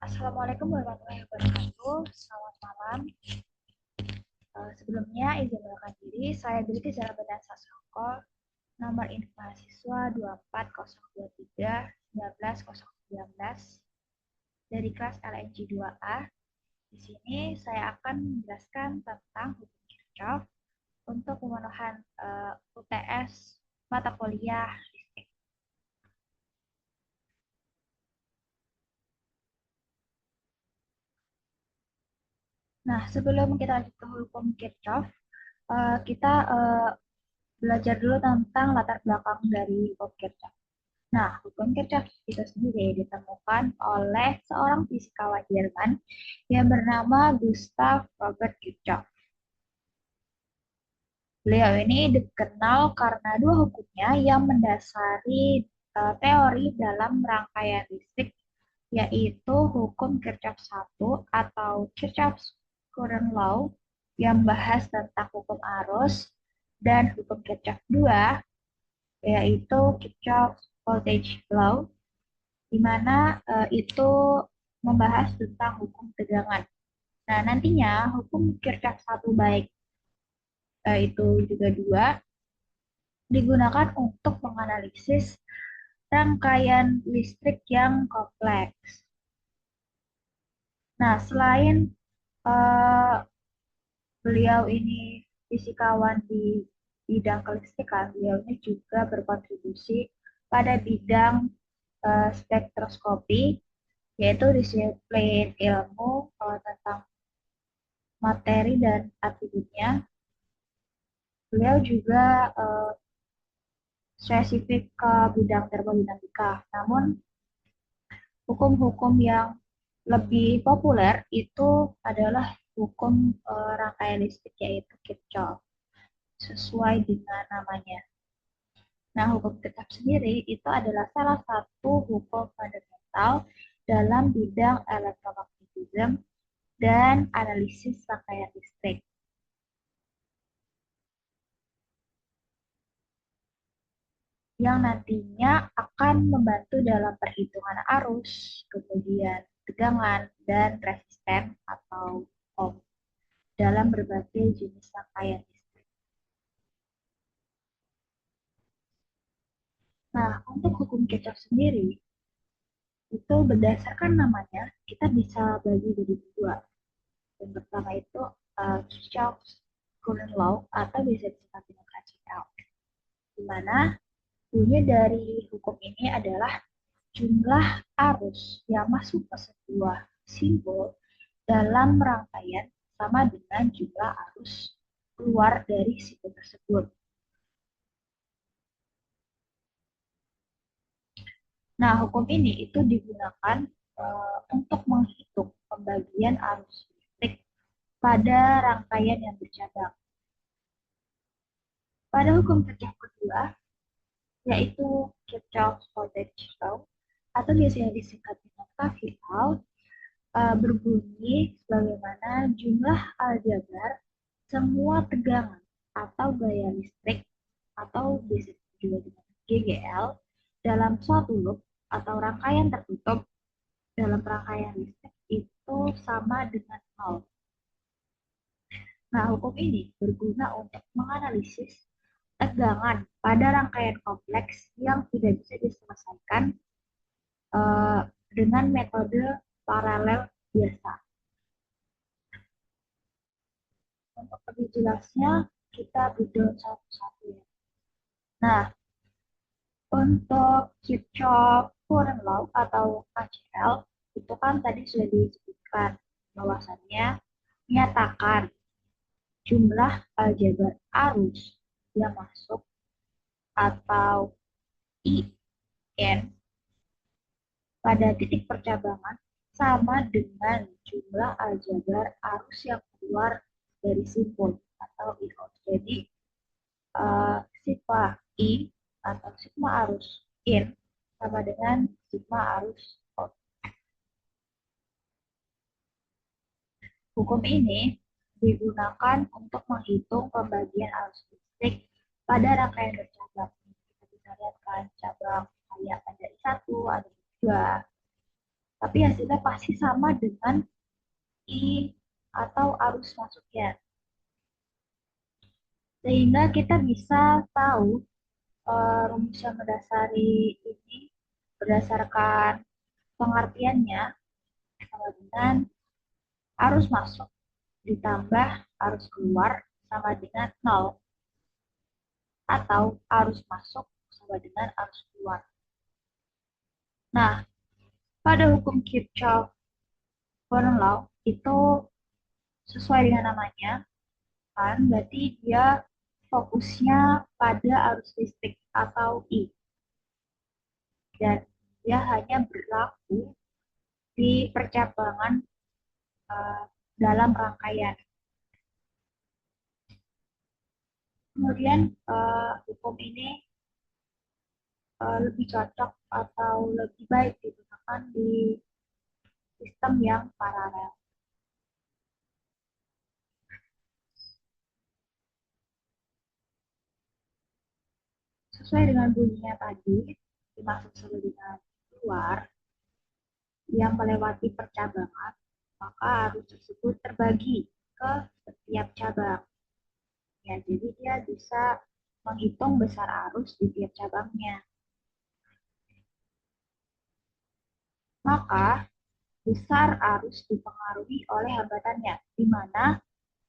Assalamualaikum warahmatullahi wabarakatuh. Selamat malam. Sebelumnya izin memperkenalkan diri, saya Bilky Zara Bedan Sasongko, nomor induk mahasiswa 24023 19019 dari kelas LNG 2A. Di sini saya akan menjelaskan tentang hukum Kirchhoff untuk pemenuhan UTS mata kuliah. Nah, sebelum kita lanjut ke hukum Kirchhoff, kita belajar dulu tentang latar belakang dari hukum Kirchhoff. Nah, hukum Kirchhoff itu sendiri ditemukan oleh seorang fisikawan Jerman yang bernama Gustav Robert Kirchhoff. Beliau ini dikenal karena dua hukumnya yang mendasari teori dalam rangkaian listrik, yaitu hukum Kirchhoff 1 atau Kirchhoff's Current Law yang bahas tentang hukum arus, dan hukum Kirchhoff 2 yaitu Kirchhoff's Voltage Law, di mana itu membahas tentang hukum tegangan. Nah, nantinya hukum Kirchhoff 1 baik itu juga 2 digunakan untuk menganalisis rangkaian listrik yang kompleks. Nah, selain uh, beliau ini fisikawan di bidang kelistrikan, beliau ini juga berkontribusi pada bidang spektroskopi, yaitu disiplin ilmu tentang materi dan atributnya. Beliau juga spesifik ke bidang termodinamika. Namun, hukum-hukum yang lebih populer itu adalah hukum rangkaian listrik, yaitu Kirchhoff, sesuai dengan namanya. Nah, hukum Kirchhoff sendiri itu adalah salah satu hukum fundamental dalam bidang elektromagnetisme dan analisis rangkaian listrik, yang nantinya akan membantu dalam perhitungan arus, kemudian tegangan, dan resisten atau ohm dalam berbagai jenis rangkaian listrik. Nah, untuk hukum Kirchhoff sendiri, itu berdasarkan namanya, kita bisa bagi jadi dua. Yang pertama itu Kirchhoff's Current Law atau bisa disebut dengan KCL, di mana bunyi dari hukum ini adalah jumlah arus yang masuk ke sebuah simbol dalam rangkaian sama dengan jumlah arus keluar dari simbol tersebut. Nah, hukum ini itu digunakan untuk menghitung pembagian arus listrik pada rangkaian yang bercabang. Pada hukum Kirchhoff kedua, yaitu Kirchhoff's Voltage Law, atau biasanya disingkat dengan KVL, berbunyi sebagaimana jumlah aljabar semua tegangan atau gaya listrik atau bisa juga dengan GGL dalam suatu loop atau rangkaian tertutup dalam rangkaian listrik itu sama dengan nol. Nah, hukum ini berguna untuk menganalisis tegangan pada rangkaian kompleks yang tidak bisa diselesaikan uh, dengan metode paralel biasa. Untuk lebih jelasnya, kita breakdown satu-satu ya. Nah, untuk Kirchhoff Current Law atau KCL, itu kan tadi sudah disebutkan bahwasannya menyatakan jumlah aljabar arus yang masuk atau IN pada titik percabangan sama dengan jumlah aljabar arus yang keluar dari simbol atau IO. Jadi sigma I atau sigma arus in sama dengan sigma arus out. Hukum ini digunakan untuk menghitung pembagian arus listrik pada rangkaian bercabang. Kita bisa lihat kan cabang kayak ada I1, ada I2. tapi hasilnya pasti sama dengan I atau arus masuknya. Sehingga kita bisa tahu rumus yang mendasari ini berdasarkan pengertiannya sama dengan arus masuk ditambah arus keluar sama dengan nol, atau arus masuk sama dengan arus keluar. Nah, pada hukum Kirchhoff Common Law itu sesuai dengan namanya, kan berarti dia fokusnya pada arus listrik atau I, dan dia hanya berlaku di percabangan uh, dalam rangkaian. Kemudian hukum ini lebih cocok atau lebih baik digunakan di sistem yang paralel. Sesuai dengan bunyinya tadi, dimaksud dengan keluar yang melewati percabangan, maka arus tersebut terbagi ke setiap cabang. Ya, jadi dia bisa menghitung besar arus di tiap cabangnya. Maka besar arus dipengaruhi oleh hambatannya, di mana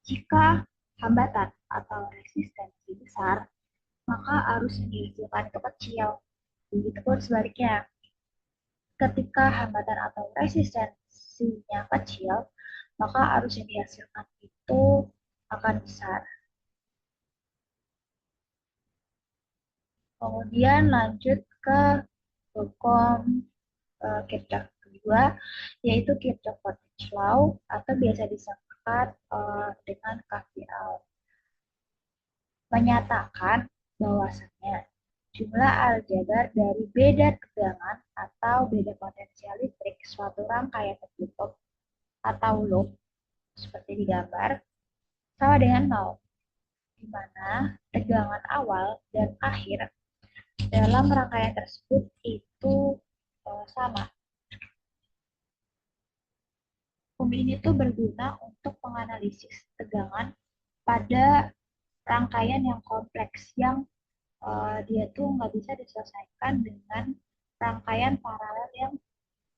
jika hambatan atau resistensi besar, maka arus yang dihasilkan itu kecil. Begitupun sebaliknya, ketika hambatan atau resistensinya kecil, maka arus yang dihasilkan itu akan besar. Kemudian lanjut ke hukum Kirchhoff kedua, yaitu Kirchhoff Voltage Law atau biasa disingkat dengan KVL. Menyatakan bahwasannya jumlah aljabar dari beda tegangan atau beda potensial listrik suatu rangkaian tertutup atau loop seperti di gambar sama dengan nol, di mana tegangan awal dan akhir dalam rangkaian tersebut itu sama. Hukum ini tuh berguna untuk menganalisis tegangan pada rangkaian yang kompleks yang dia tuh nggak bisa diselesaikan dengan rangkaian paralel yang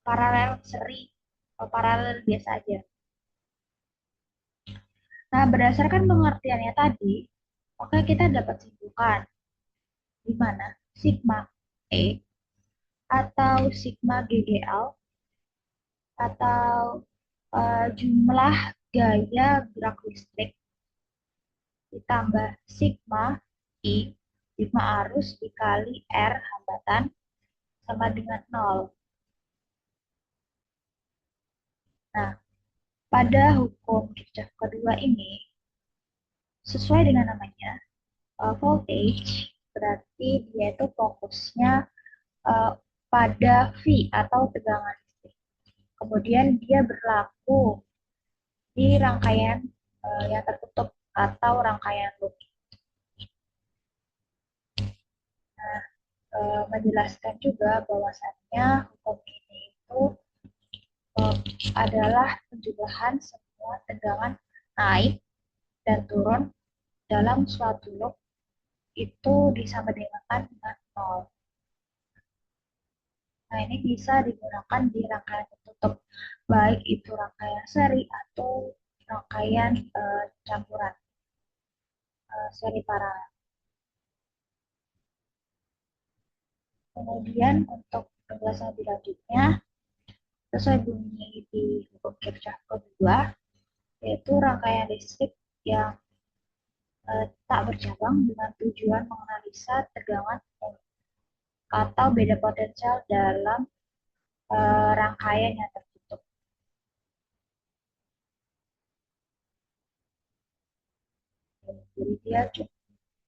paralel seri atau paralel biasa aja. Nah, berdasarkan pengertiannya tadi, maka kita dapat simpulkan di mana sigma E atau sigma GGL atau jumlah gaya gerak listrik ditambah sigma I, sigma arus dikali R hambatan sama dengan 0. Nah, pada hukum Kirchhoff kedua ini, sesuai dengan namanya, voltage berarti dia itu fokusnya uh, pada V atau tegangan listrik. Kemudian dia berlaku di rangkaian yang tertutup atau rangkaian loop. Nah, menjelaskan juga bahwasannya hukum ini itu adalah penjumlahan semua tegangan naik dan turun dalam suatu loop itu disamadengkan dengan nol. Nah, ini bisa digunakan di rangkaian tertutup, baik itu rangkaian seri atau rangkaian campuran seri paralel. Kemudian untuk penjelasan lebih lanjutnya, sesuai bunyi di hukum Kirchhoff kedua, yaitu rangkaian listrik yang tak bercabang dengan tujuan menganalisa tegangan atau beda potensial dalam rangkaian yang tertutup.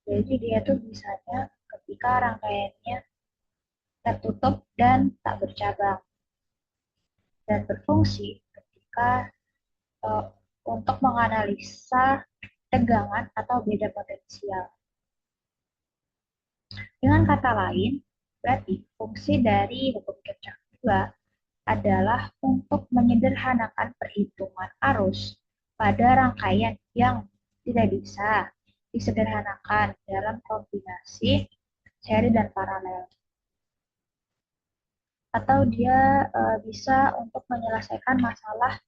Jadi dia tuh misalnya ketika rangkaiannya tertutup dan tak bercabang dan berfungsi ketika uh, untuk menganalisa tegangan atau beda potensial. Dengan kata lain, berarti fungsi dari hukum Kirchhoff kedua adalah untuk menyederhanakan perhitungan arus pada rangkaian yang tidak bisa disederhanakan dalam kombinasi seri dan paralel. Atau dia bisa untuk menyelesaikan masalah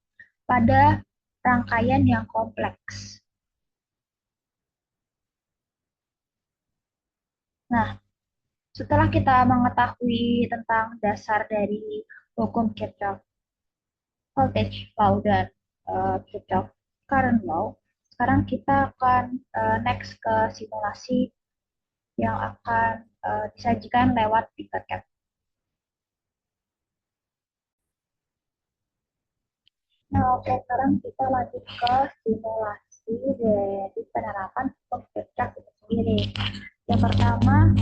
pada rangkaian yang kompleks. Nah, setelah kita mengetahui tentang dasar dari hukum Kirchhoff voltage law dan Kirchhoff current law, sekarang kita akan next ke simulasi yang akan disajikan lewat Tinkercad. Nah, oke, sekarang kita lanjut ke simulasi dari penerapan hukum Kirchhoff itu sendiri. Yang pertama,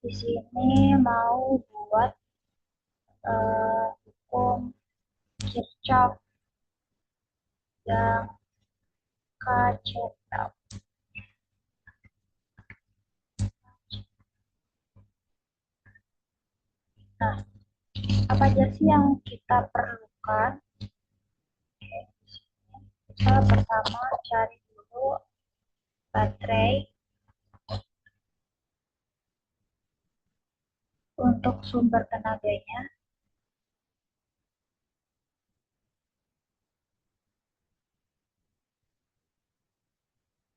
di sini mau buat hukum Kirchhoff yang KCL. Nah, apa aja sih yang kita perlukan? Kita pertama cari dulu baterai untuk sumber tenaganya.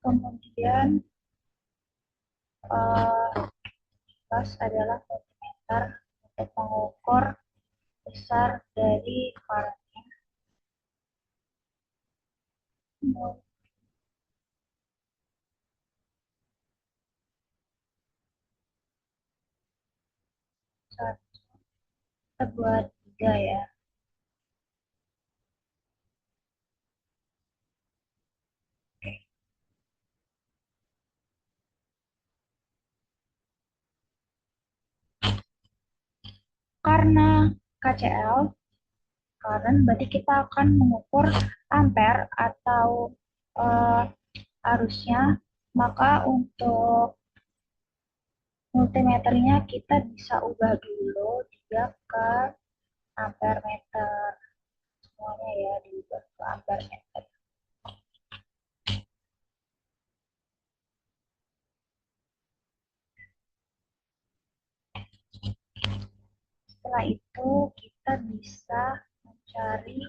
Kemudian gas adalah voltmeter untuk mengukur besar dari current. Kita buat tiga ya. Karena KCL current berarti kita akan mengukur ampere atau uh, arusnya, maka untuk multimeternya kita bisa ubah dulu dia ke ampere meter, semuanya ya diubah ke ampere meter. Setelah itu kita bisa mencari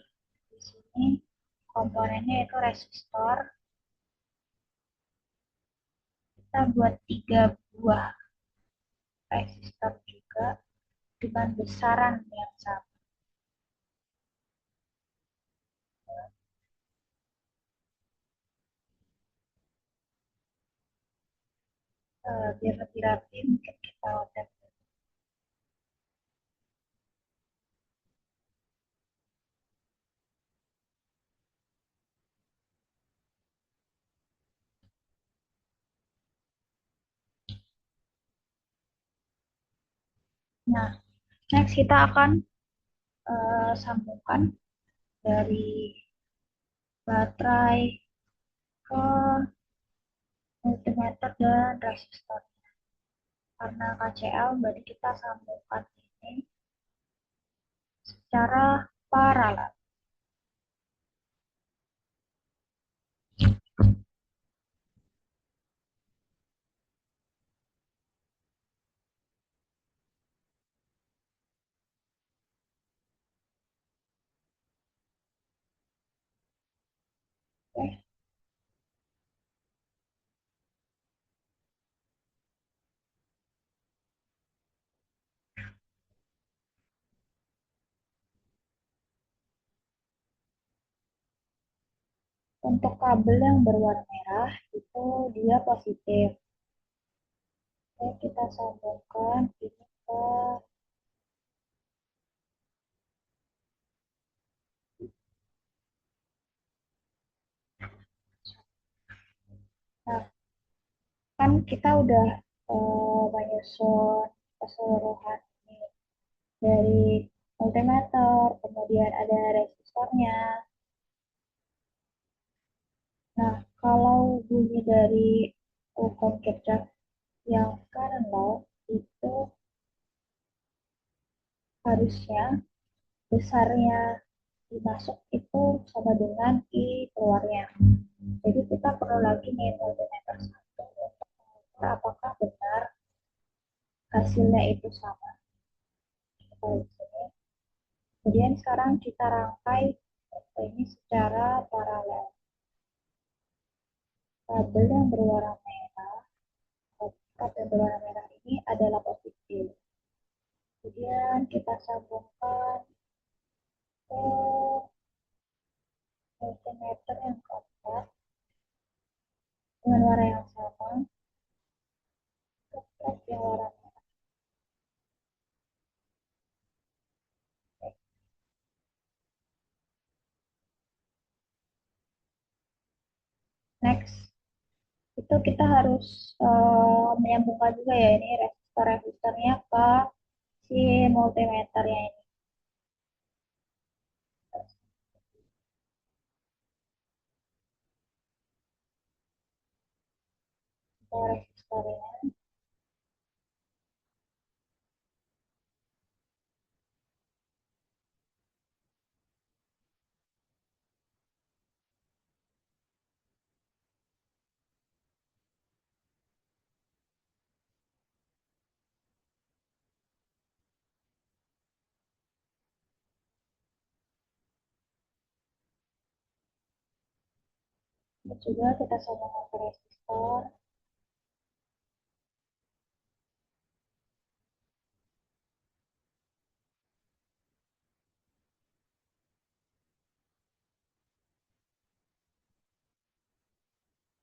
di sini komponennya yaitu resistor. Kita buat 3 buah resistor juga dengan besaran yang sama. Biar lebih rapi mungkin kita udah. Nah, next kita akan sambungkan dari baterai ke multimeter dan resistor. Karena KCL berarti kita sambungkan ini secara paralel. Oke. Untuk kabel yang berwarna merah itu dia positif. Oke, kita sambungkan ini ke. Nah, kan kita udah menyusun keseluruhan ini dari multimeter, kemudian ada resistornya. Nah, kalau bunyi dari hukum Kirchhoff yang current law itu harusnya besarnya dimasuk itu sama dengan I keluarnya. Jadi kita perlu lagi nih multimeter satu untuk mengukur apakah benar hasilnya itu sama. Kita di sini. Kemudian sekarang kita rangkai ini secara paralel. Kabel yang berwarna merah, kabel yang berwarna merah ini adalah positif. Kemudian kita sambungkan ke multimeter yang keempat dengan warna yang sama ke plug yang warna merah. Next, itu kita harus menyambungkan juga ya ini resistor-resistornya ke si multimeternya ini. Ke resistornya. Terus juga kita sambungkan ke resistor.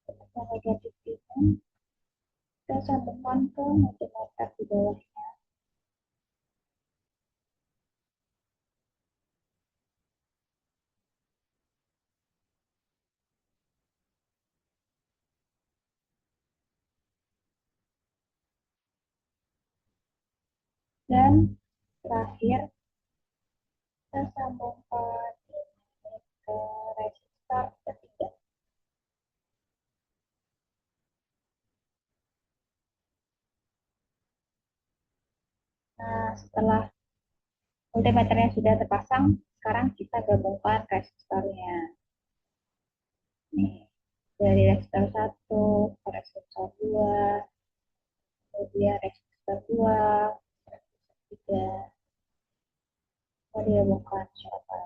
Yang negatif ini kita sambungkan ke multimeter di bawahnya. Dan terakhir kita sambungkan ini ke resistor ketiga. Nah, setelah multimeternya sudah terpasang, sekarang kita gabungkan resistornya. Nih, dari resistor satu ke resistor 2, kemudian resistor 2, resistor 3, mau digabungkan coba.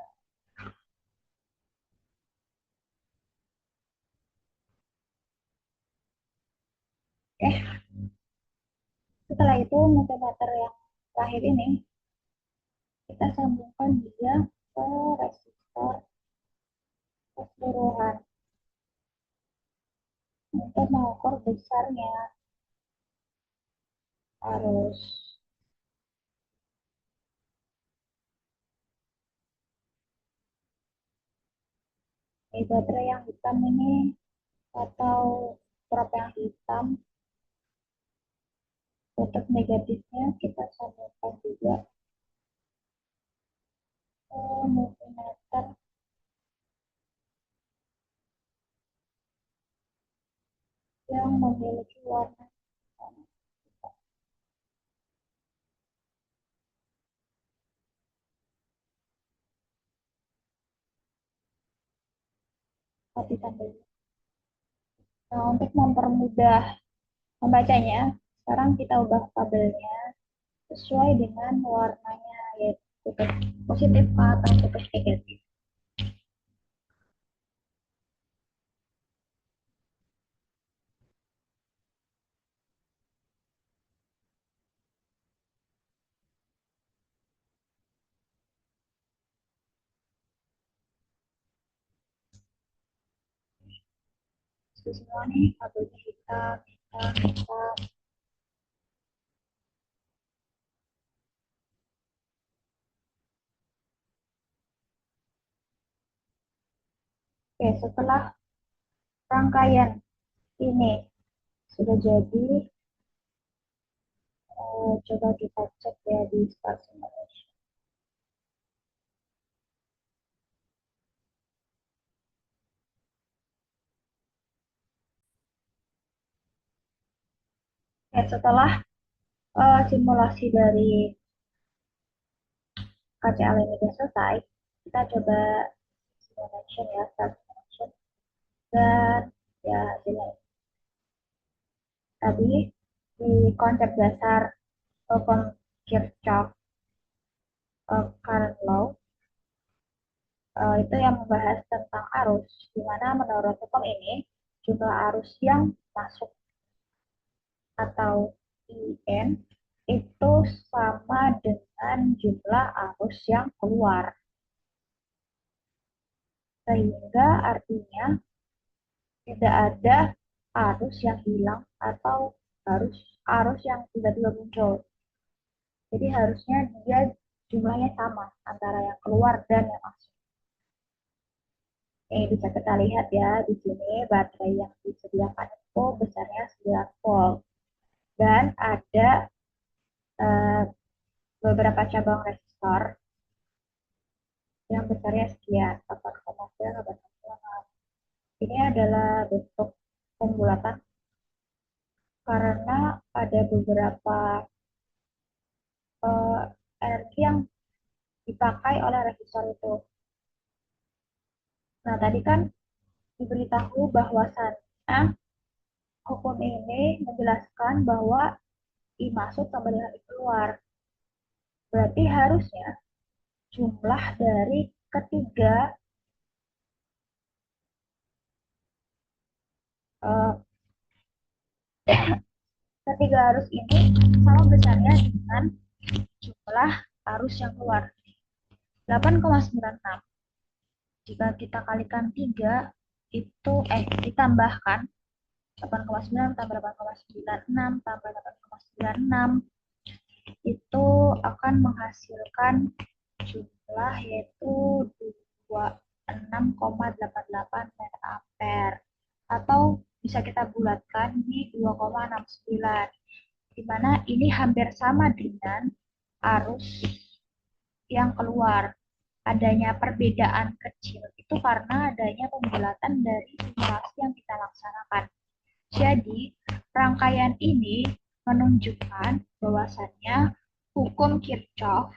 Oke, setelah itu multimeter yang terakhir ini kita sambungkan dia ke resistor keseluruhan untuk mengukur besarnya arus. Ini baterai yang hitam ini atau prop yang hitam, untuk negatifnya kita sambungkan juga ke multimeter yang memiliki warna sama. Tapi tanda. Nah, untuk mempermudah membacanya, sekarang kita ubah kabelnya sesuai dengan warnanya, yaitu titik positif atau titik negatif. Itu semua nih kabelnya hitam, hitam, hitam. Oke, setelah rangkaian ini sudah jadi, coba kita cek ya di Spark Simulation. Setelah simulasi dari KCL ini sudah selesai, kita coba simulation ya, self simulation. Dan ya hasilnya tadi di konsep dasar hukum Kirchhoff current law itu yang membahas tentang arus, di mana menurut hukum ini jumlah arus yang masuk atau IN itu sama dengan jumlah arus yang keluar. Sehingga artinya tidak ada arus yang hilang atau arus yang tiba-tiba muncul. Jadi harusnya dia jumlahnya sama antara yang keluar dan yang masuk. Bisa kita lihat ya di sini baterai yang disediakan itu besarnya 9 volt dan ada eh, beberapa cabang resistor yang besarnya sekian 8,9 8,6. Ini adalah bentuk pembulatan karena ada beberapa eh, energi yang dipakai oleh resistor itu. Nah, tadi kan diberitahu bahwasannya hukum ini menjelaskan bahwa I masuk sama dengan I keluar. Berarti harusnya jumlah dari ketiga eh, ketiga arus ini sama besarnya dengan jumlah arus yang keluar. 8,96. Jika kita kalikan 3 itu ditambahkan 8,9 tambah 8,96 tambah 8,96 itu akan menghasilkan jumlah yaitu 26,88 meter ampere atau bisa kita bulatkan di 2,69 di mana ini hampir sama dengan arus yang keluar. Adanya perbedaan kecil itu karena adanya pembulatan dari simulasi yang kita laksanakan. Jadi, rangkaian ini menunjukkan bahwasannya hukum Kirchhoff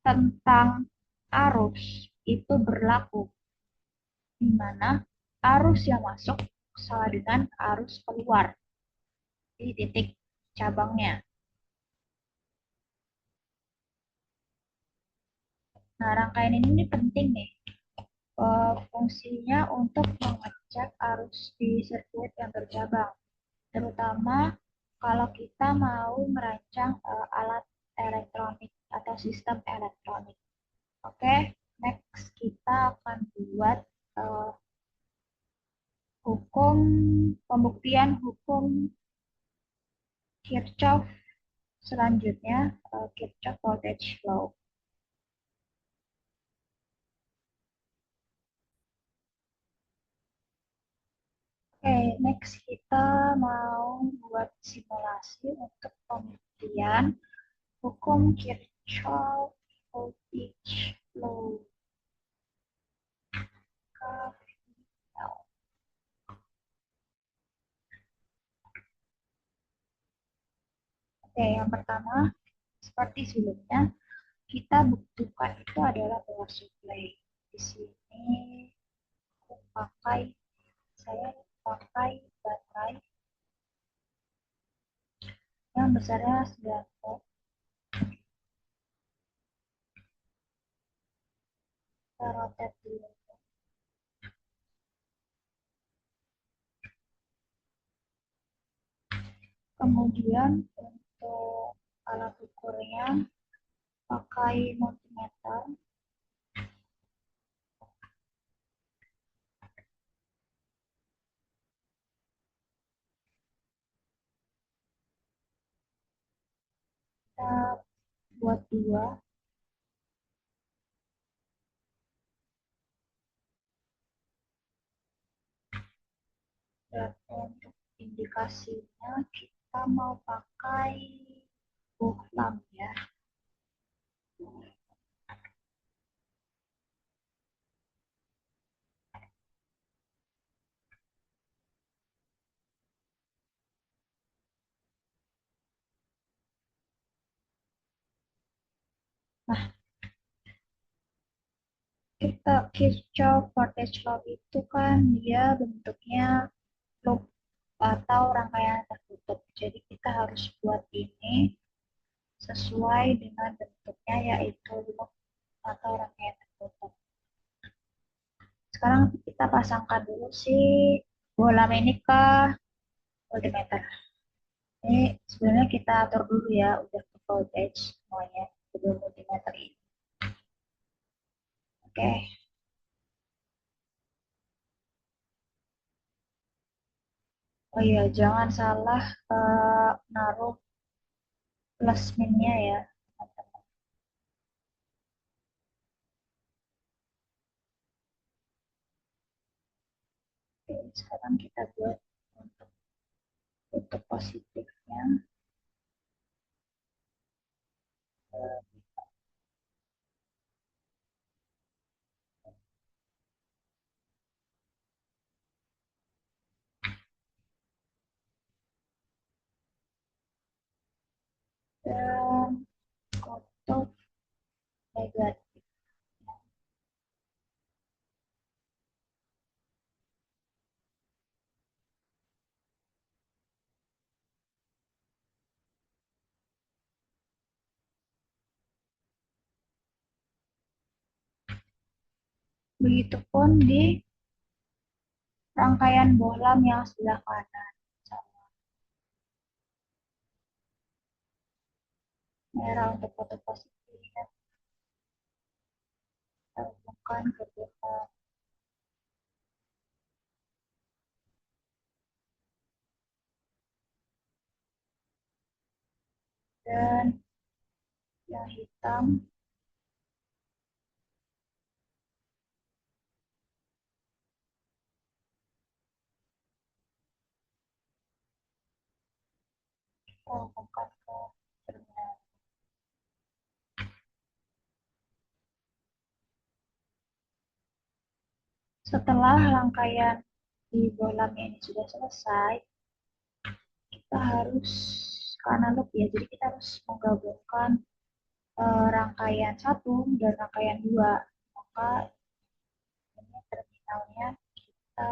tentang arus itu berlaku, di mana arus yang masuk sama dengan arus keluar di titik cabangnya. Nah, rangkaian ini penting nih. Fungsinya untuk mengecek arus di sirkuit yang bercabang, terutama kalau kita mau merancang alat elektronik atau sistem elektronik. Oke, next kita akan buat uh, hukum pembuktian hukum Kirchhoff selanjutnya, Kirchhoff voltage law. Oke, next kita mau buat simulasi untuk pembuktian hukum Kirchhoff voltage law. Oke, yang pertama seperti sebelumnya kita butuhkan itu adalah power supply. Di sini saya pakai baterai yang besarnya 9 volt. Kita rotate dulu. Kemudian untuk alat ukurnya pakai multimeter. Kita buat dua. Dan untuk indikasinya kita mau pakai bohlam ya. Nah, Kirchhoff voltage law itu kan dia bentuknya loop atau rangkaian tertutup. Jadi kita harus buat ini sesuai dengan bentuknya yaitu loop atau rangkaian tertutup. Sekarang kita pasangkan dulu si bola ini ke voltmeter. Ini sebenarnya kita atur dulu ya, udah ke voltage semuanya sebelum multimeter ini. Oke, oh iya jangan salah naruh plus minnya ya, teman-teman. Oke, sekarang kita buat untuk positifnya. Dan untuk negatif. Begitupun di rangkaian bohlam yang sebelah kanan. Sama merah untuk foto positifnya, kita hubungkan ke bohlam. Dan yang hitam kita hubungkan ke terminal. Setelah rangkaian di bohlam ini sudah selesai, kita harus karena loop ya, jadi kita harus menggabungkan rangkaian satu dan rangkaian dua. Maka ini terminalnya kita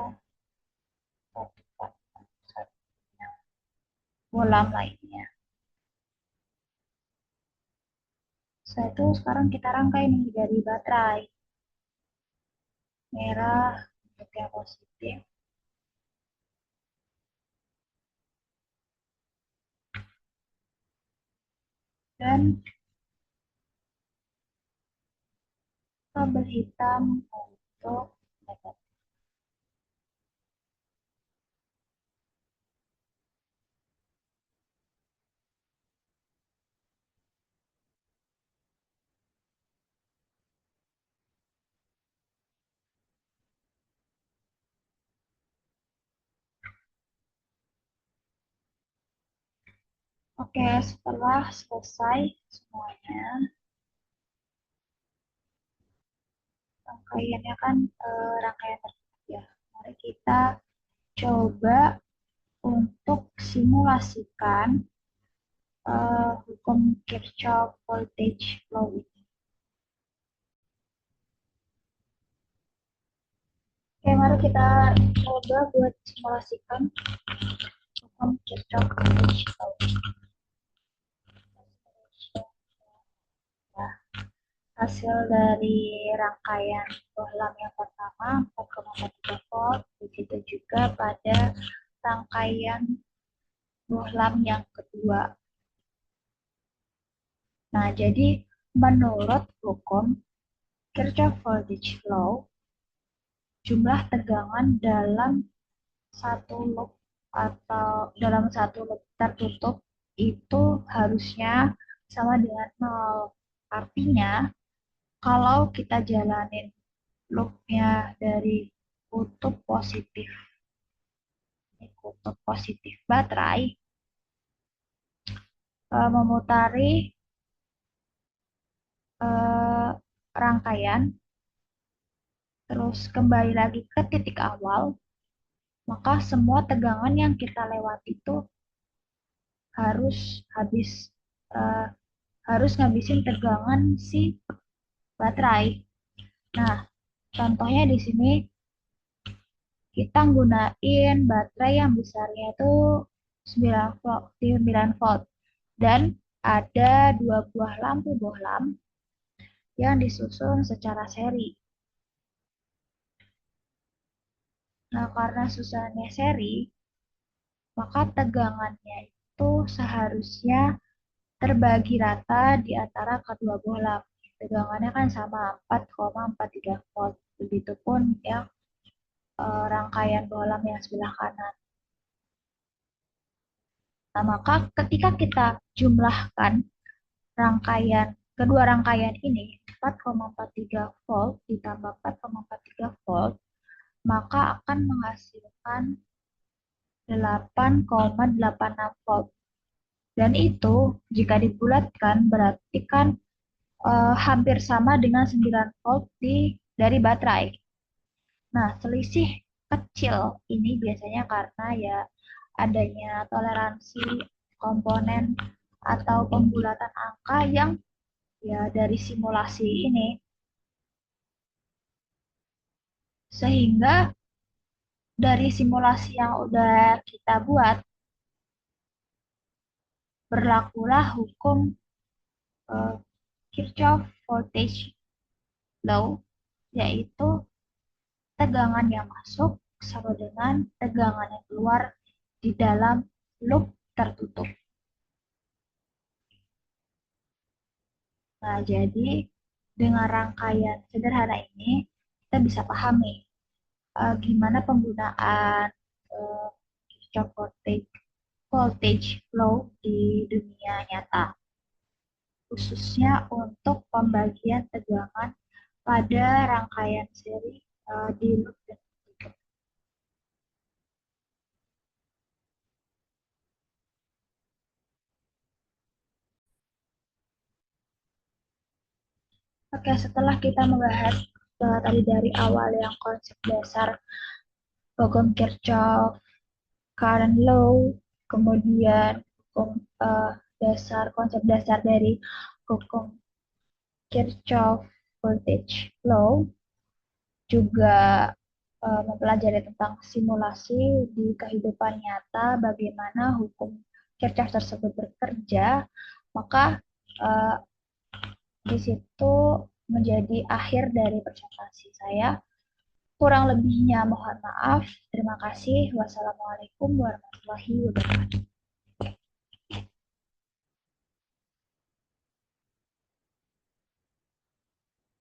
satukan satu bohlam lainnya. Setelah itu sekarang kita rangkai nih dari baterai. Merah untuk yang positif dan kabel hitam untuk negatif. Oke, setelah selesai semuanya, rangkaiannya kan rangkaian tersebut ya. Mari kita coba untuk simulasikan hukum Kirchhoff voltage law ini. Oke, mari kita coba buat simulasikan hukum Kirchhoff voltage law. Ya, hasil dari rangkaian bohlam yang pertama 4,3 volt, begitu juga pada rangkaian bohlam yang kedua. Nah, jadi menurut hukum Kirchhoff voltage law, jumlah tegangan dalam satu loop atau dalam satu loop tertutup itu harusnya sama dengan nol. Artinya, kalau kita jalanin loopnya dari kutub positif, kutub positif baterai, memutari eh, rangkaian, terus kembali lagi ke titik awal, maka semua tegangan yang kita lewati itu harus habis eh, harus ngabisin tegangan si baterai. Nah, Contohnya di sini kita gunain baterai yang besarnya itu 9 volt, 9 volt dan ada dua buah lampu bohlam yang disusun secara seri. Nah, karena susunannya seri, maka tegangannya itu seharusnya terbagi rata di antara kedua bohlam. Tegangannya kan sama 4,43 volt. Begitupun yang rangkaian bohlam yang sebelah kanan. Nah, maka ketika kita jumlahkan kedua rangkaian ini 4,43 volt ditambah 4,43 volt, maka akan menghasilkan 8,86 volt. Dan itu jika dibulatkan berarti kan hampir sama dengan 9 volt dari baterai. Nah, selisih kecil ini biasanya karena ya adanya toleransi komponen atau pembulatan angka yang ya dari simulasi ini, sehingga dari simulasi yang udah kita buat berlakulah hukum uh, Kirchhoff voltage law, yaitu tegangan yang masuk sama dengan tegangan yang keluar di dalam loop tertutup. Nah, jadi dengan rangkaian sederhana ini kita bisa pahami gimana penggunaan Kirchhoff voltage law di dunia nyata, khususnya untuk pembagian tegangan pada rangkaian seri di loop tertutup. Oke, setelah kita membahas tadi dari awal yang konsep dasar hukum Kirchhoff, current law, kemudian hukum konsep dasar dari hukum Kirchhoff voltage law, juga mempelajari tentang simulasi di kehidupan nyata, bagaimana hukum Kirchhoff tersebut bekerja, maka uh, di situ menjadi akhir dari presentasi saya. Kurang lebihnya mohon maaf. Terima kasih. Wassalamualaikum warahmatullahi wabarakatuh.